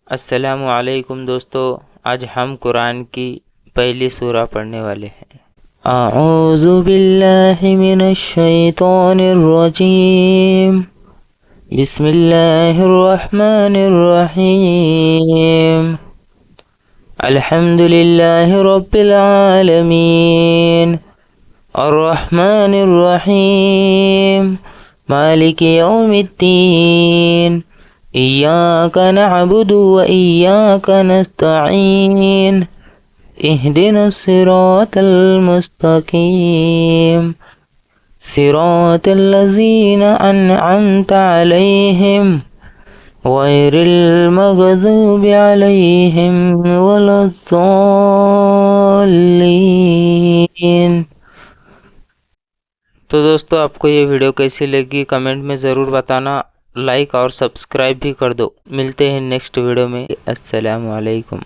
अस्सलामु अलैकुम दोस्तों, आज हम कुरान की पहली सूरा पढ़ने वाले हैं। अऊज़ु बिल्लाहि मिनश शैतानिर रजीम। बिस्मिल्लाहिर रहमानिर रहीम। अल्हम्दुलिल्लाहि रब्बिल आलमीन अर्रहमानिर रहीम मालिकि यौमिद्दीन इय्याका नअबुदु व इय्याका नस्तईन इहदिनस सिरातल मुस्तकीम सिरातल लज़ीना अनअमता अलैहिम गैरिल मग़ज़ूबि अलैहिम वलद्दाल्लीन। तो दोस्तों, आपको ये वीडियो कैसी लगी कमेंट में ज़रूर बताना, लाइक और सब्सक्राइब भी कर दो। मिलते हैं नेक्स्ट वीडियो में। अस्सलामु अलैकुम।